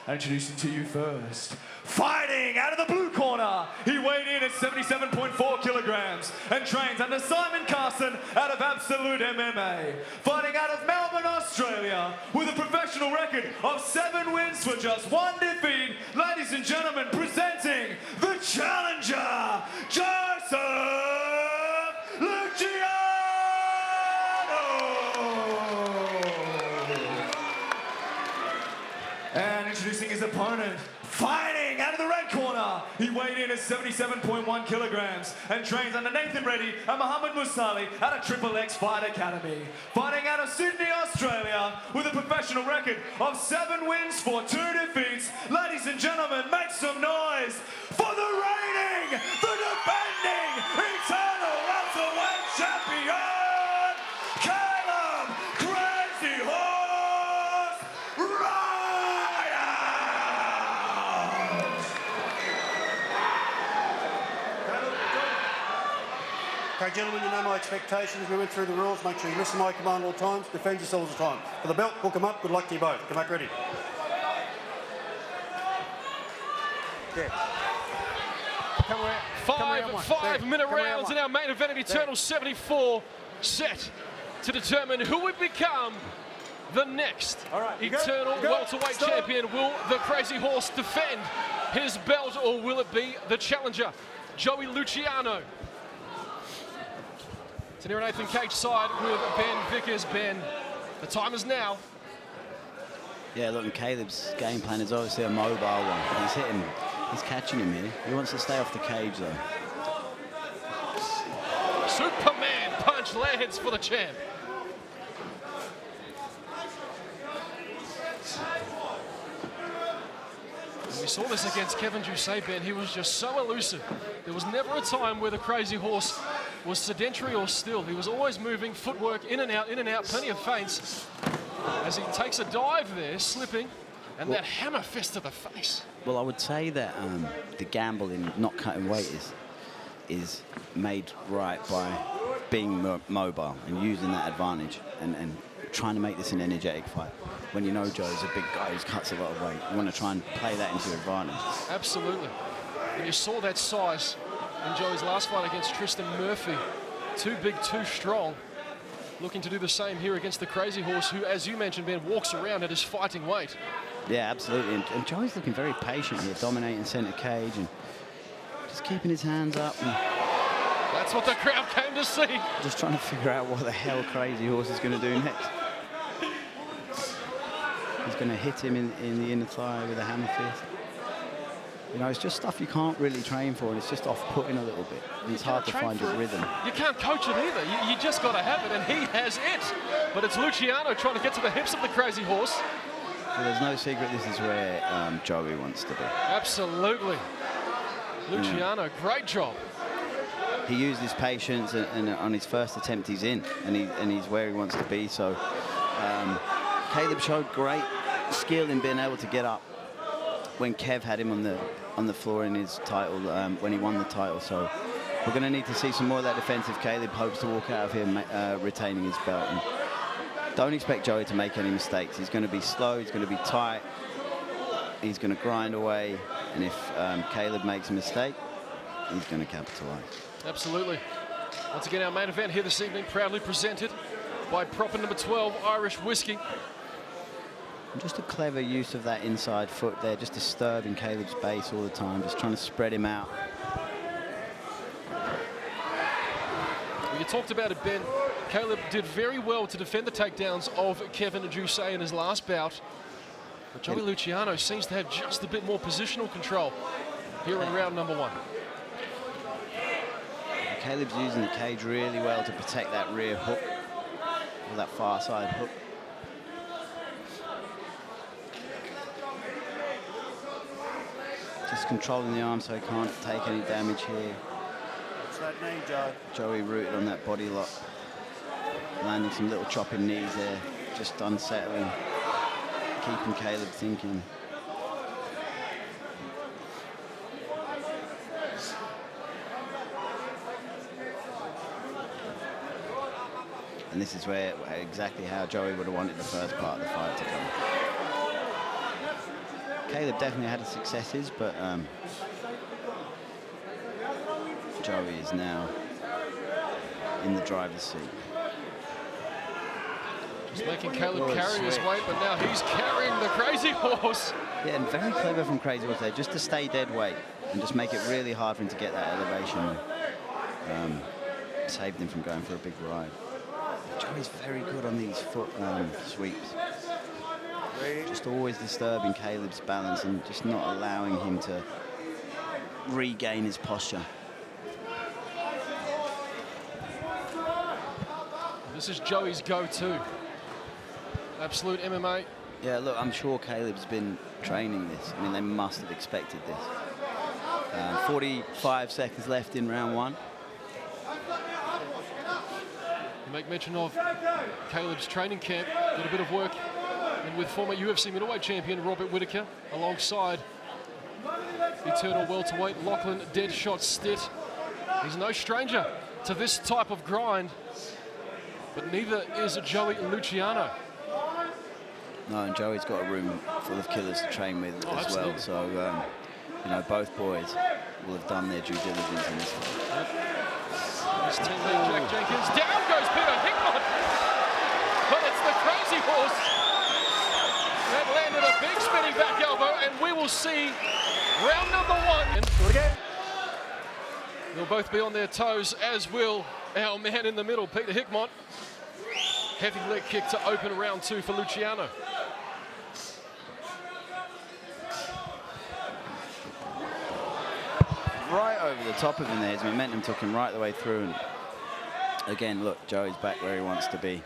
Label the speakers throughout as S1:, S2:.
S1: Introducing to you first, fighting out of the blue corner, he weighed in at 77.4 kilograms and trains under Simon Carson out of Absolute MMA. Fighting out of Melbourne, Australia, with a professional record of 7 wins for just 1 defeat, ladies and gentlemen, presenting the challenger, Joseph Luciano! And introducing his opponent, fighting out of the red corner, he weighed in at 77.1 kilograms and trains under Nathan Reddy and Muhammad Musali at a Triple X Fight Academy. Fighting out of Sydney, Australia, with a professional record of 7 wins for 2 defeats. Ladies and gentlemen, make some noise for the reigning, the defending, Eternal MMA champion, Kaleb Crazy Horse Rideout!
S2: Okay, gentlemen, you know my expectations. We went through the rules. Make sure you listen to my command all the time. Defend yourselves all the time. For the belt, hook them up. Good luck to you both. Come back ready. Yeah.
S3: 5-minute rounds in our main event of Eternal 74, set to determine who would become the next Eternal welterweight champion. Will the Crazy Horse defend his belt, or will it be the challenger, Joey Luciano? To near Nathan Cage side with Ben Vickers. Ben, the time is now.
S4: Yeah, look, and Caleb's game plan is obviously a mobile one. He's hitting, he's catching him here. He wants to stay off the cage though.
S3: Superman punch lands for the champ. And we saw this against Kevin Doucet, Ben. He was just so elusive. There was never a time where the Crazy Horse was sedentary or still. He was always moving, footwork in and out, plenty of feints. As he takes a dive there, slipping, and that hammer fist to the face.
S4: Well, I would say that the gamble in not cutting weight is made right by being mobile and using that advantage and trying to make this an energetic fight. When you know Joe's a big guy who cuts a lot of weight, you want to try and play that into your advantage. Absolutely.
S3: And you saw that size in Joey's last fight against Tristan Murphy. Too big, too strong. Looking to do the same here against the Crazy Horse, who, as you mentioned, Ben, walks around at his fighting weight.
S4: Yeah, absolutely. And Joey's looking very patient here, dominating center cage and just keeping his hands up. And
S3: that's what the crowd came to see.
S4: Just trying to figure out what the hell Crazy Horse is going to do next. He's going to hit him in the inner thigh with a hammer fist. You know, it's just stuff you can't really train for, and it's just off-putting a little bit. And it's hard to find your rhythm.
S3: You can't coach it either. You just got to have it, and he has it. But it's Luciano trying to get to the hips of the Crazy Horse.
S4: Well, there's no secret this is where Joey wants to be.
S3: Absolutely. Luciano, great job.
S4: He used his patience, and on his first attempt, he's in, and he's where he wants to be. So Kaleb showed great skill in being able to get up when Kev had him on the floor in his title, when he won the title. So we're going to need to see some more of that defensive. Kaleb hopes to walk out of here retaining his belt. And don't expect Joey to make any mistakes. He's going to be slow, he's going to be tight, he's going to grind away, and if Kaleb makes a mistake, he's going to capitalize.
S3: Absolutely. Once again, our main event here this evening, proudly presented by proper number 12, Irish Whiskey.
S4: And just a clever use of that inside foot there, just disturbing Caleb's base all the time, just trying to spread him out.
S3: Well, you talked about it, Ben. Kaleb did very well to defend the takedowns of Kevin Doucet in his last bout. But Joey Luciano seems to have just a bit more positional control here in round number 1.
S4: Caleb's using the cage really well to protect that rear hook, or that far side hook. Just controlling the arm so he can't take any damage here.
S2: What's that knee, Joe?
S4: Joey rooted on that body lock. Landing some little chopping knees there, just unsettling, keeping Kaleb thinking. And this is where exactly how Joey would have wanted the first part of the fight to go. Kaleb definitely had his successes, but Joey is now in the driver's seat.
S3: Just making Kaleb carry his weight, but now he's carrying the Crazy Horse.
S4: Yeah, and very clever from Crazy Horse there, just to stay dead weight and just make it really hard for him to get that elevation. Saved him from going for a big ride. Joey's very good on these foot sweeps. Just always disturbing Kaleb's balance and just not allowing him to regain his posture.
S3: This is Joey's go-to. Absolute MMA.
S4: Yeah, look, I'm sure Kaleb's been training this. I mean, they must have expected this. 45 seconds left in round 1.
S3: You make mention of Kaleb's training camp, did a bit of work and with former UFC middleweight champion Robert Whittaker alongside Eternal welterweight Lachlan Deadshot Stitt. He's no stranger to this type of grind, but neither is Joey Luciano.
S4: No, and Joey's got a room full of killers to train with as
S3: absolutely.
S4: well. So, you know, both boys will have done their due diligence in this one.
S3: Yep. His teammate Jack Jenkins. Down goes Peter Hickman. But it's the Crazy Horse that landed a big spinning back elbow, and we will see round number 1.
S2: Do it again.
S3: They'll both be on their toes, as will our man in the middle, Peter Hickman. Heavy leg kick to open round 2 for Luciano.
S4: Right over the top of him there. His momentum took him right the way through. And again, look, Joey's back where he wants to be.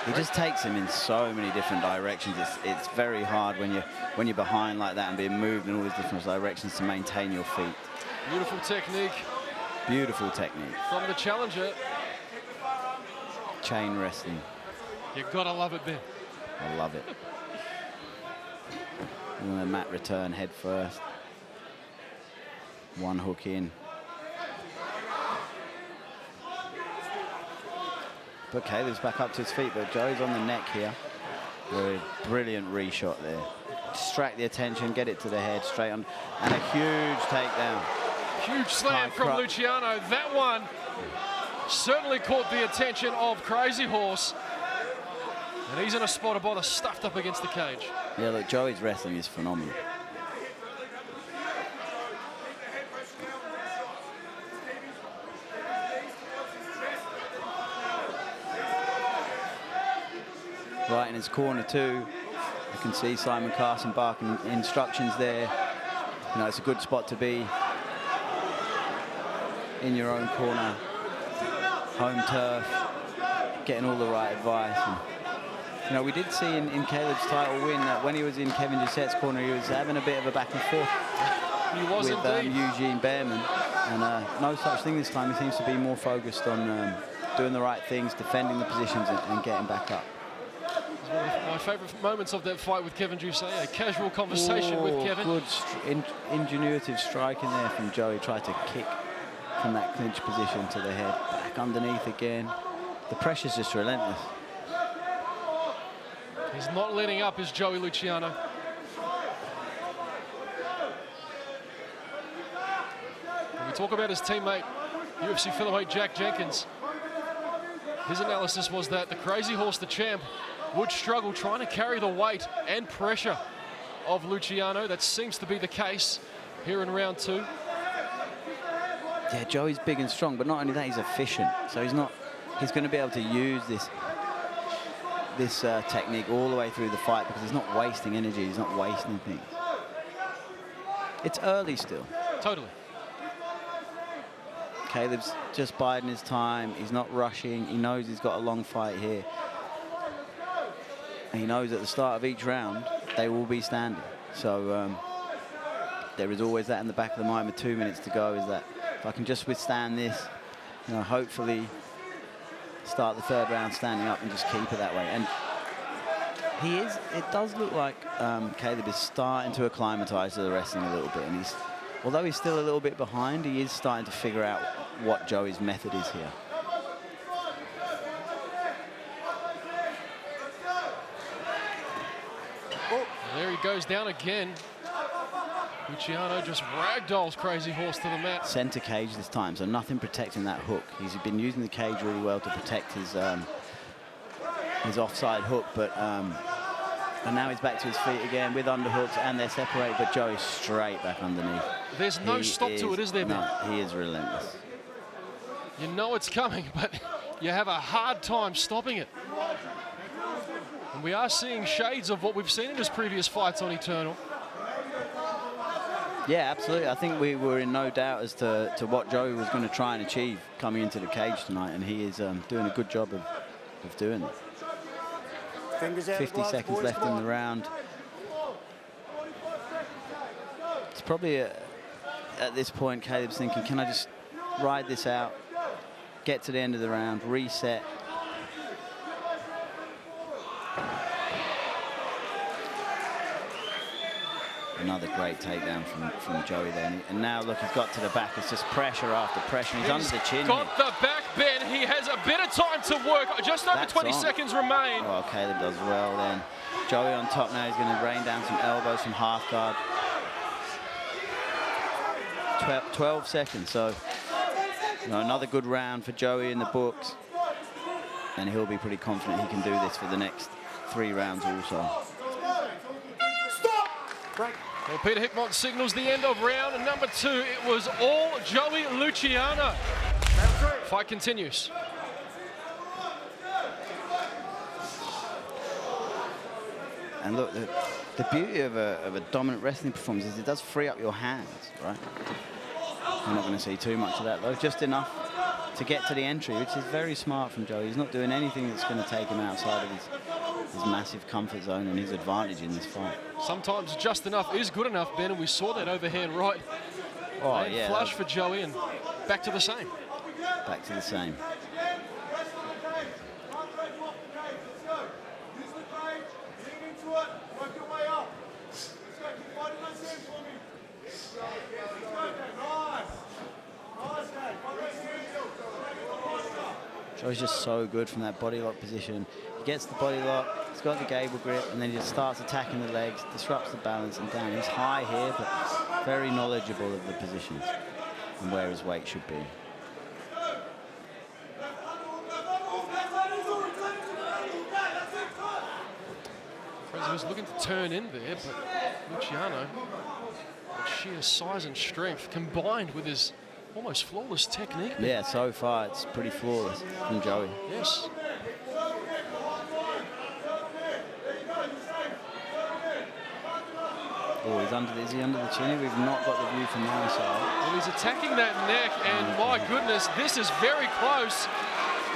S4: He just takes him in so many different directions. It's very hard when you're behind like that and being moved in all these different directions to maintain your feet.
S3: Beautiful technique.
S4: Beautiful technique.
S3: From the challenger.
S4: Chain wrestling.
S3: You gotta love it, Ben.
S4: I love it. And then mat return head first. One hook in. But Kaleb's back up to his feet, but Joey's on the neck here. Very brilliant reshot there. Distract the attention, get it to the head, straight on, and a huge takedown.
S3: Huge slam from Luciano. That one certainly caught the attention of Crazy Horse. And he's in a spot of bother stuffed up against the cage.
S4: Yeah, look, Joey's wrestling is phenomenal. Right in his corner too. You can see Simon Carson barking instructions there. You know, it's a good spot to be. In your own corner, home turf, getting all the right advice. And, you know, we did see in Kaleb's title win that when he was in Kevin Doucette's corner, he was having a bit of a back and forth with Eugene Behrman. And no such thing this time. He seems to be more focused on doing the right things, defending the positions and getting back up.
S3: One of my favourite moments of that fight with Kevin Doucette, a casual conversation with Kevin.
S4: Good ingenuitive striking there from Joey. Tried to kick from that clinch position to the head, back underneath again. The pressure's just relentless.
S3: He's not letting up, is Joey Luciano. When we talk about his teammate, UFC featherweight Jack Jenkins, his analysis was that the Crazy Horse, the champ, would struggle trying to carry the weight and pressure of Luciano. That seems to be the case here in round 2.
S4: Yeah, Joey's big and strong, but not only that, he's efficient. So he's going to be able to use this technique all the way through the fight because he's not wasting energy, he's not wasting things. It's early still.
S3: Totally.
S4: Kaleb's just biding his time. He's not rushing. He knows he's got a long fight here. And he knows at the start of each round, they will be standing. So there is always that in the back of the mind with 2 minutes to go, is that if I can just withstand this, you know, hopefully start the 3rd round standing up and just keep it that way. And it does look like Kaleb is starting to acclimatise to the wrestling a little bit. And although he's still a little bit behind, he is starting to figure out what Joey's method is here.
S2: Oh.
S3: There he goes down again. Luciano just ragdolls Crazy Horse to the mat.
S4: Center cage this time, so nothing protecting that hook. He's been using the cage really well to protect his offside hook, but and now he's back to his feet again with underhooks, and they're separated, but Joey's straight back underneath.
S3: There's no stop to it, is there,
S4: No,
S3: Ben?
S4: he is relentless.
S3: You know it's coming, but you have a hard time stopping it. And we are seeing shades of what we've seen in his previous fights on Eternal.
S4: Yeah, absolutely. I think we were in no doubt as to what Joey was going to try and achieve coming into the cage tonight, and he is doing a good job of doing it.
S2: Fingers out
S4: 50
S2: gloves,
S4: seconds
S2: boys,
S4: left
S2: come
S4: in
S2: on.
S4: the round. It's probably at this point, Kaleb's thinking, can I just ride this out, get to the end of the round, reset. Another great takedown from Joey there. And now, look, he's got to the back. It's just pressure after pressure. He's under the chin
S3: got
S4: here.
S3: the back, Ben. He has a bit of time to work. Just over
S4: That's
S3: 20
S4: on.
S3: seconds remain.
S4: Oh, Kaleb does well then. Joey on top now. He's going to rain down some elbows from half guard. 12 seconds. So, another good round for Joey in the books. And he'll be pretty confident he can do this for the next 3 rounds also.
S2: Break.
S3: Well, Peter Hickmott signals the end of round number 2. It was all Joey Luciano. Fight continues.
S4: And look, the beauty of a dominant wrestling performance is it does free up your hands, right? We're not going to see too much of that, though. Just enough to get to the entry, which is very smart from Joey. He's not doing anything that's going to take him outside of his massive comfort zone and his advantage in this fight.
S3: Sometimes just enough is good enough, Ben, and we saw that overhand right.
S4: Oh,
S3: And
S4: yeah.
S3: flush for Joey, and back to the same.
S4: Back to the same. Joey's just so good from that body lock position. He gets the body lock, he's got the gable grip, and then he just starts attacking the legs, disrupts the balance and down. He's high here, but very knowledgeable of the positions and where his weight should be.
S3: Fraser was looking to turn in there, but Luciano, with sheer size and strength, combined with his almost flawless technique.
S4: Yeah, so far it's pretty flawless from Joey.
S3: Yes.
S4: Oh, is he under the chin? We've not got the view from my side.
S3: Well, he's attacking that neck, and my goodness, this is very close.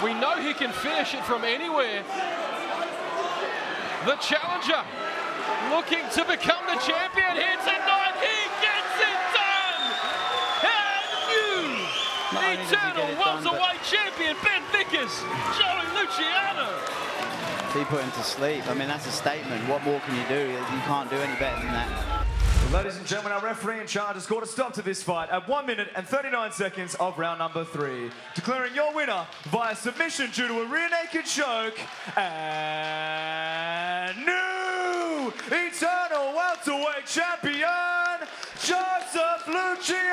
S3: We know he can finish it from anywhere. The challenger looking to become the champion here tonight. He gets it done! And new Eternal welterweight champion, Ben Vickers, Joey Luciano.
S4: He put him to sleep. I mean, that's a statement. What more can you do? You can't do any better than that.
S1: Ladies and gentlemen, our referee in charge has scored a stop to this fight at 1 minute and 39 seconds of round number 3. Declaring your winner via submission due to a rear naked choke, and new Eternal welterweight champion, Joseph Luciano!